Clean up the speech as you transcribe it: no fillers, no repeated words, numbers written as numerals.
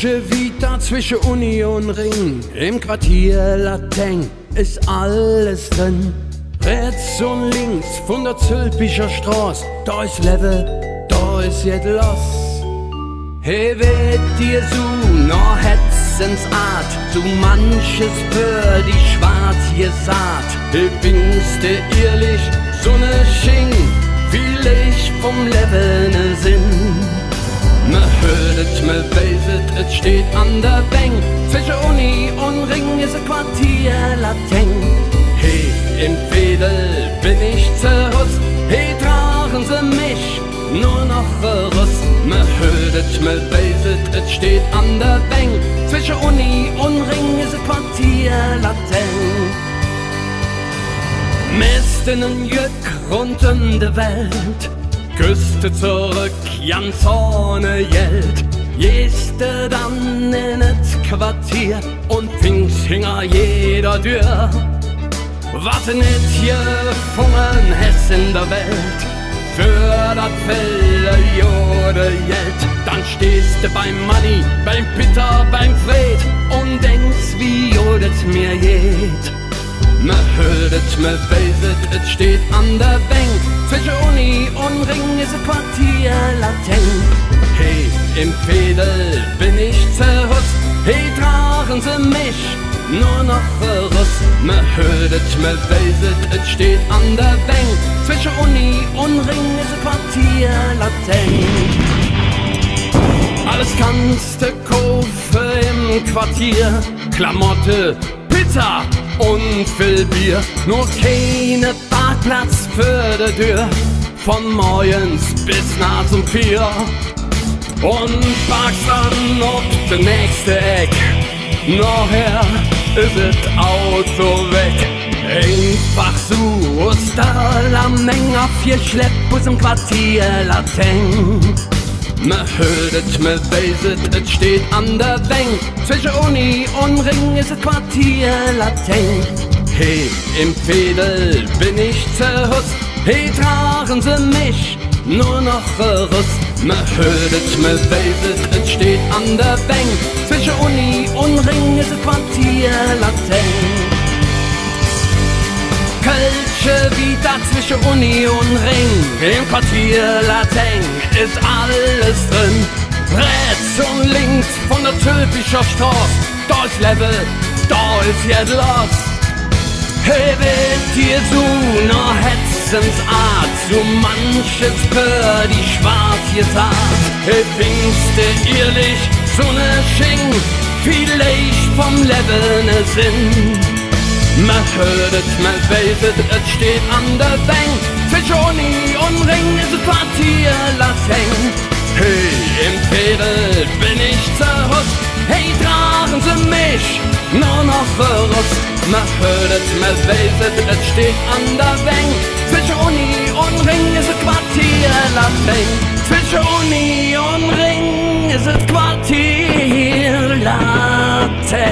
Kölsche Vita zwischen Uni und Ring, im Quartier Lateng ist alles drin. Rechts und links von der Zülpicher Straße, da ist Level, da ist jetzt los. He wird dir so noch Hetzensart, so manches für die schwarz gesagt. He bingste ehrlich, so ne Sching, vielleicht vom Level ne Sinn. Me hört, me weiset, es steht an der Bank, zwischen Uni und Ring ist ein Quartier Lateng. Hey, im Fädel bin ich zerrust, hey, tragen sie mich nur noch Russ. Me hört, me weiset, es steht an der Bank, zwischen Uni und Ring ist ein Quartier Lateng. Misten Jück rund um die Welt, Küste zurück, ganz ohne Geld. Jeste dann in das Quartier und Pings hinger jeder Tür. Was nicht hier gefunden hast in der Welt, für das Fälle Jode Geld. Dann stehst du beim Money, beim Peter, beim Fred und denkst, wie Jodet mir geht. Me hört, me weiset, es steht an der Bank, zwischen Uni und Ring ist ein Quartier Lateng. Hey, im Fädel bin ich zerrutzt, hey, tragen sie mich nur noch Russ. Me hört, me weiset, es steht an der Bank, zwischen Uni und Ring ist ein Quartier Lateng. Alles kannst du kaufen im Quartier, Klamotte, Pizza und viel Bier, nur keine Parkplatz für die Tür, von morgens bis nach zum Pier. Und parkst dann auf der nächste Eck, nachher ist das Auto weg. Einfach so aus der Lameng auf vier Schleppbus im Quartier Lateng. Me hört, me weiset, es steht an der Bank, zwischen Uni und Ring ist das Quartier Lateng. Hey, im Fädel bin ich zerrutzt, hey, tragen sie mich nur noch Russ. Me hört, me weiset, es steht an der Bank, zwischen Uni und Ring ist das Quartier Lateng. Kölsche Vita zwischen Uni und Ring, im Quartier Lateng ist alles drin. Rechts und links von der Zülpicher Straße, da ist Level, da ist jetzt los. Hey, wird dir so noch Hetzensart, so manches für die schwarz gesagt. Hey, findste ehrlich, so ne Sching, vielleicht vom Level ne Sinn. Me hört, me weiset, es steht an der Bank, zwischen Uni und Ring ist ein Quartier Lateng. Hey, im Fädel bin ich zerrutzt, hey, tragen sie mich nur noch Russ. Me hört, me weiset, es steht an der Bank, zwischen Uni und Ring ist ein Quartier Lateng. Zwischen Uni und Ring ist es Quartier Lateng.